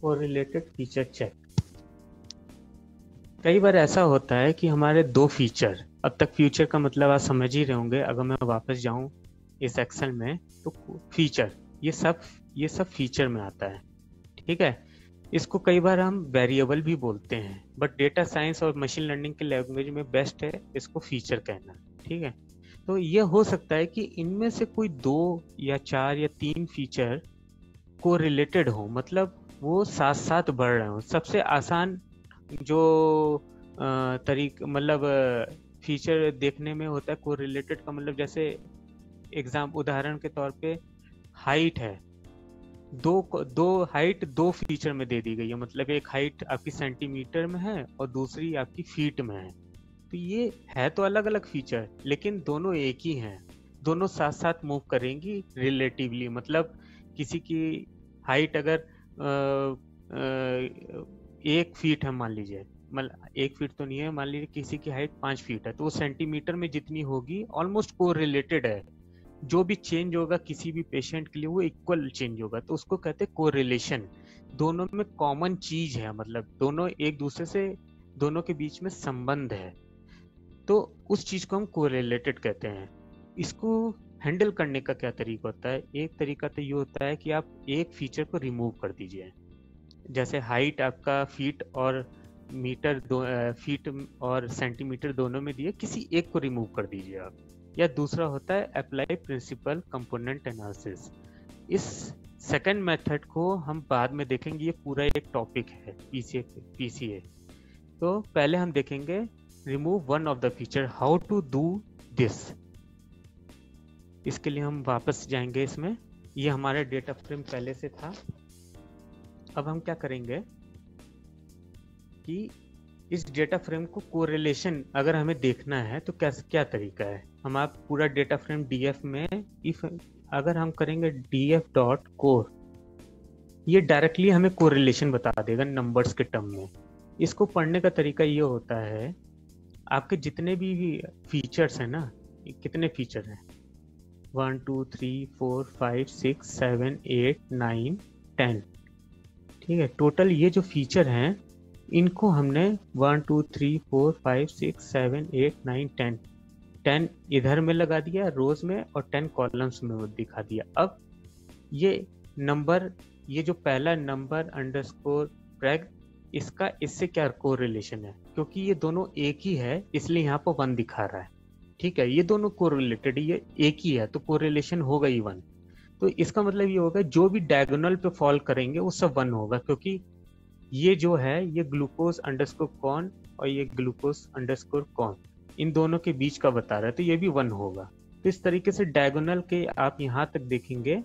Correlated feature check. कई बार ऐसा होता है कि हमारे दो फीचर, अब तक फ्यूचर का मतलब आप समझ ही रहे होंगे, अगर मैं वापस जाऊं इस एक्सेल में तो फीचर, ये सब फीचर में आता है। ठीक है, इसको कई बार हम वेरिएबल भी बोलते हैं, बट डेटा साइंस और मशीन लर्निंग के लैंग्वेज में बेस्ट है इसको फीचर कहना। ठीक है, तो ये हो सकता है कि इनमें से कोई 2 या 4 या 3 फीचर को रिलेटेड हो, मतलब वो साथ साथ बढ़ रहे हो। सबसे आसान जो मतलब फीचर देखने में होता है को रिलेटेड का, मतलब जैसे उदाहरण के तौर पे हाइट है, दो हाइट दो फीचर में दे दी गई है, मतलब एक हाइट आपकी सेंटीमीटर में है और दूसरी आपकी फीट में है। तो ये है तो अलग अलग फीचर, लेकिन दोनों एक ही हैं, दोनों साथ साथ मूव करेंगी रिलेटिवली। मतलब किसी की हाइट अगर 1 फीट है मान लीजिए, मतलब 1 फीट तो नहीं है, मान लीजिए किसी की हाइट 5 फीट है, तो वो सेंटीमीटर में जितनी होगी ऑलमोस्ट को रिलेटेड है। जो भी चेंज होगा किसी भी पेशेंट के लिए वो इक्वल चेंज होगा, तो उसको कहते हैं कोरिलेशन। दोनों में कॉमन चीज है, मतलब दोनों एक दूसरे से, दोनों के बीच में संबंध है, तो उस चीज को हम कोरिलेटेड कहते हैं। इसको हैंडल करने का क्या तरीका होता है? एक तरीका तो ये होता है कि आप एक फीचर को रिमूव कर दीजिए। जैसे हाइट आपका फीट और फीट और सेंटीमीटर दोनों में दिए, किसी एक को रिमूव कर दीजिए आप। या दूसरा होता है अप्लाई प्रिंसिपल कंपोनेंट एनालिसिस। इस सेकंड मेथड को हम बाद में देखेंगे, ये पूरा एक टॉपिक है पीसीए। तो पहले हम देखेंगे remove one of the feature, how to do this. इसके लिए हम वापस जाएंगे इसमें, ये हमारा डेटा फ्रेम पहले से था। अब हम क्या करेंगे कि इस डेटा फ्रेम को कोरिलेशन अगर हमें देखना है तो क्या तरीका है। हम आप पूरा डेटा फ्रेम डीएफ में इफ अगर हम करेंगे df डॉट कोर, ये डायरेक्टली हमें कोरिलेशन बता देगा नंबर्स के टर्म में। इसको पढ़ने का तरीका ये होता है, आपके जितने भी फीचर्स हैं ना, कितने फीचर हैं, 1 2 3 4 5 6 7 8 9 10। ठीक है, टोटल ये जो फीचर हैं इनको हमने 1 2 3 4 5 6 7 8 9 10 10 इधर में लगा दिया रोज में और 10 कॉलम्स में दिखा दिया। अब ये नंबर, ये जो पहला नंबर अंडरस्कोर प्रैग, इसका इससे क्या कोरिलेशन है? क्योंकि ये दोनों एक ही है इसलिए यहाँ पर 1 दिखा रहा है। ठीक है, ये दोनों कोरिलेटेड, ये एक ही है तो कोरिलेशन होगा ही 1। तो इसका मतलब ये होगा जो भी डायगोनल पे फॉल करेंगे वो सब 1 होगा, क्योंकि ये जो है ये ग्लूकोज अंडरस्कोर कॉन और ये ग्लूकोज अंडरस्कोर कॉन, इन दोनों के बीच का बता रहा है, तो ये भी 1 होगा। तो इस तरीके से डायगोनल के आप यहाँ तक देखेंगे,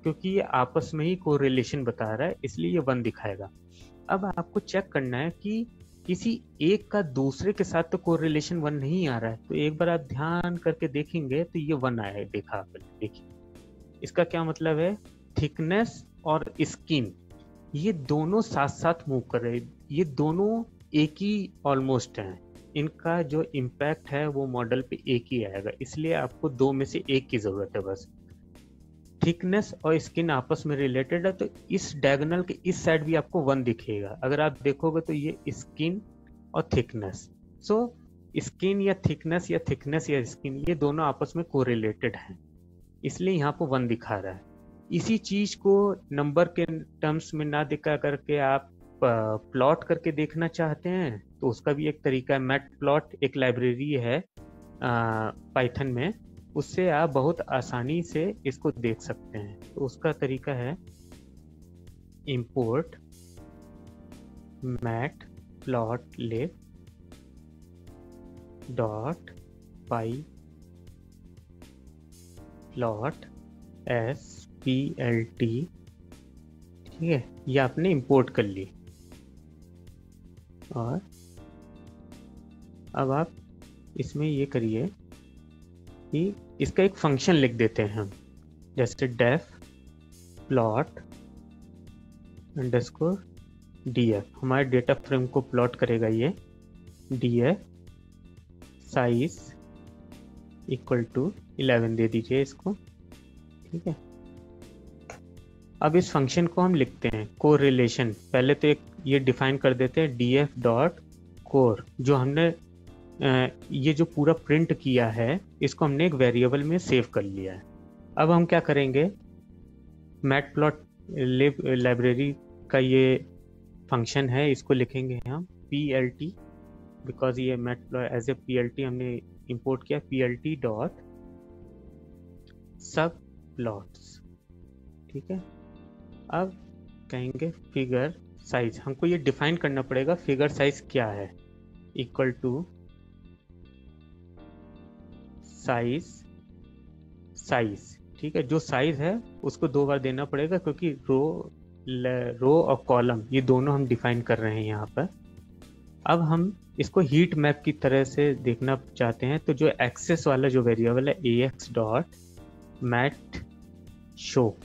क्योंकि ये आपस में ही कोरिलेशन बता रहा है इसलिए ये 1 दिखाएगा। अब आपको चेक करना है कि किसी एक का दूसरे के साथ तो कोरिलेशन 1 नहीं आ रहा है, तो एक बार आप ध्यान करके देखेंगे तो ये 1 आया है। देखा आपने? देखिए इसका क्या मतलब है, थिकनेस और स्किन ये दोनों साथ साथ मूव कर रहे हैं, ये दोनों एक ही ऑलमोस्ट हैं, इनका जो इम्पैक्ट है वो मॉडल पे एक ही आएगा, इसलिए आपको 2 में से एक की जरूरत है बस। थिकनेस और स्किन आपस में रिलेटेड है, तो इस डायगोनल के इस साइड भी आपको 1 दिखेगा। अगर आप देखोगे तो ये स्किन और थिकनेस, सो स्किन या थिकनेस या स्किन, ये दोनों आपस में कोरिलेटेड हैं, इसलिए यहाँ पर 1 दिखा रहा है। इसी चीज को नंबर के टर्म्स में ना दिखा करके आप प्लॉट करके देखना चाहते हैं तो उसका भी एक तरीका है। मैट प्लॉट एक लाइब्रेरी है पाइथन में, उससे आप बहुत आसानी से इसको देख सकते हैं। तो उसका तरीका है इंपोर्ट मैट प्लॉट लिब डॉट पाई प्लॉट SPLT। ठीक है, ये आपने इंपोर्ट कर ली। और अब आप इसमें ये करिए कि इसका एक फंक्शन लिख देते हैं हम, जैसे डेफ प्लॉट अंडरस्कोर df, हमारे डेटा फ्रेम को प्लॉट करेगा ये। df साइज इक्वल टू 11 दे दीजिए इसको। ठीक है, अब इस फंक्शन को हम लिखते हैं कोरिलेशन। पहले तो एक ये डिफाइन कर देते हैं df डॉट कोर। जो हमने ये जो पूरा प्रिंट किया है इसको हमने एक वेरिएबल में सेव कर लिया है। अब हम क्या करेंगे, मैटप्लॉट लाइब्रेरी का ये फंक्शन है, इसको लिखेंगे हम plt, बिकॉज ये मैटप्लॉट एज ए plt हमने इंपोर्ट किया, plt डॉट सब प्लॉट्स। ठीक है, अब कहेंगे फिगर साइज, हमको ये डिफाइन करना पड़ेगा फिगर साइज क्या है, इक्वल टू साइज। ठीक है, जो साइज है उसको 2 बार देना पड़ेगा, क्योंकि रो और कॉलम ये दोनों हम डिफाइन कर रहे हैं यहाँ पर। अब हम इसको हीट मैप की तरह से देखना चाहते हैं, तो जो एक्सेस वाला जो वेरिएबल है ax डॉट मैट शो,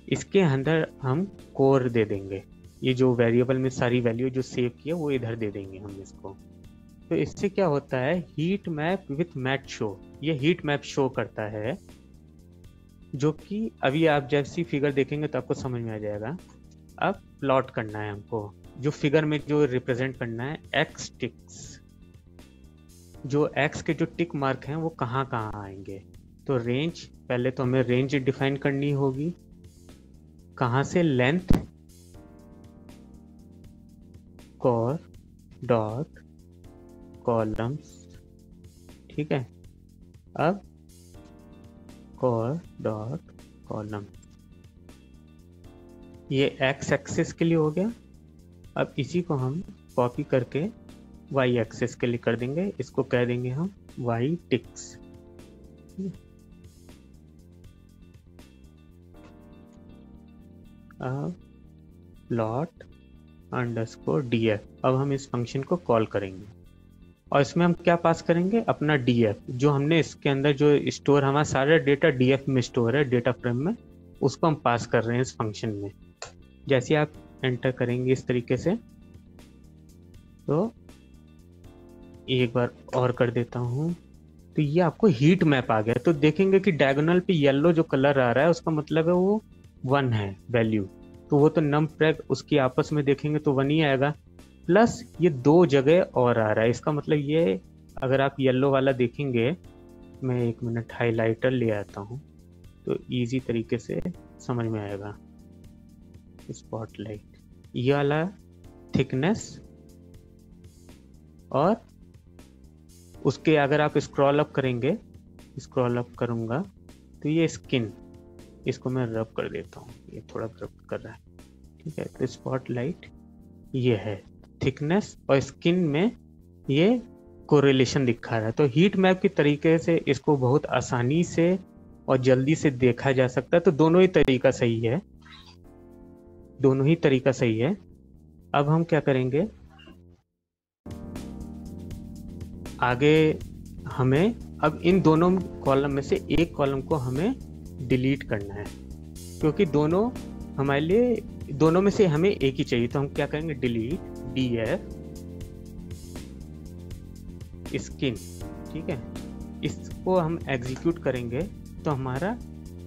इसके अंदर हम कोर दे देंगे। ये जो वेरिएबल में सारी वैल्यू जो सेव किया वो इधर दे देंगे हम इसको। तो इससे क्या होता है, heat map with matshow, ये हीट मैप शो करता है, जो कि अभी आप जैसी फिगर देखेंगे तो आपको समझ में आ जाएगा। अब प्लॉट करना है हमको, जो फिगर में जो रिप्रेजेंट करना है एक्स टिक्स, जो एक्स के जो टिक मार्क हैं वो कहाँ कहाँ आएंगे। तो रेंज, पहले तो हमें रेंज डिफाइन करनी होगी, कहाँ से, लेंथ कोर डॉट कॉलम्स। ठीक है, अब कोर डॉट कॉलम, ये एक्स एक्सिस के लिए हो गया। अब इसी को हम कॉपी करके वाई एक्सिस के लिए कर देंगे, इसको कह देंगे हम वाई टिक्स। अब प्लॉट अंडरस्कोर df, अब हम इस फंक्शन को कॉल करेंगे और इसमें हम क्या पास करेंगे, अपना df, जो हमने इसके अंदर जो स्टोर, हमारा सारा डेटा df में स्टोर है, डेटा फ्रेम में, उसको हम पास कर रहे हैं इस फंक्शन में। जैसे आप एंटर करेंगे इस तरीके से, तो एक बार और कर देता हूँ, तो ये आपको हीट मैप आ गया। तो देखेंगे कि डायगोनल पे येलो जो कलर आ रहा है उसका मतलब है वो 1 है वैल्यू, तो वो तो नम प्रेग उसकी आपस में देखेंगे तो 1 ही आएगा, प्लस ये 2 जगह और आ रहा है। इसका मतलब ये, अगर आप येलो वाला देखेंगे, मैं 1 मिनट हाइलाइटर ले आता हूँ तो इजी तरीके से समझ में आएगा। स्पॉटलाइट, ये वाला थिकनेस, और उसके अगर आप स्क्रॉल अप करेंगे, स्क्रॉल अप करूँगा तो ये स्किन, इसको मैं रब कर देता हूँ, ये थोड़ा रब कर रहा है। ठीक है, तो स्पॉटलाइट ये है थिकनेस और स्किन में ये कोरिलेशन दिखा रहा है। तो हीट मैप की तरीके से इसको बहुत आसानी से और जल्दी से देखा जा सकता है। तो दोनों ही तरीका सही है, दोनों ही तरीका सही है। अब हम क्या करेंगे, आगे हमें अब इन दोनों कॉलम में से एक कॉलम को हमें डिलीट करना है, क्योंकि दोनों हमारे लिए, दोनों में से हमें एक ही चाहिए। तो हम क्या करेंगे, डिलीट df स्किन। ठीक है, इसको हम एग्जीक्यूट करेंगे तो हमारा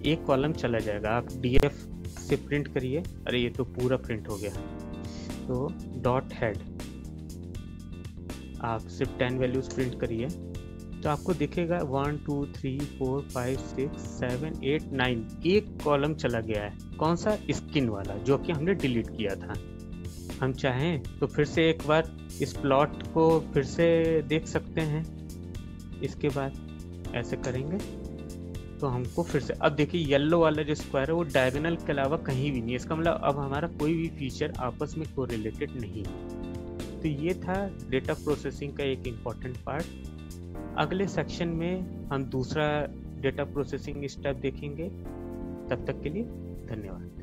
एक कॉलम चला जाएगा। आप df से प्रिंट करिए, अरे ये तो पूरा प्रिंट हो गया। तो डॉट हेड, आप सिर्फ 10 वैल्यूज प्रिंट करिए तो आपको दिखेगा 1 2 3 4 5 6 7 8 9, एक कॉलम चला गया है। कौन सा, स्किन वाला, जो कि हमने डिलीट किया था। हम चाहें तो फिर से एक बार इस प्लॉट को फिर से देख सकते हैं। इसके बाद ऐसे करेंगे तो हमको फिर से, अब देखिए येलो वाला जो स्क्वायर है वो डायगोनल के अलावा कहीं भी नहीं है। इसका मतलब अब हमारा कोई भी फीचर आपस में कोरिलेटेड नहीं है। तो ये था डेटा प्रोसेसिंग का एक इम्पॉर्टेंट पार्ट। अगले सेक्शन में हम दूसरा डेटा प्रोसेसिंग स्टेप देखेंगे। तब तक के लिए धन्यवाद।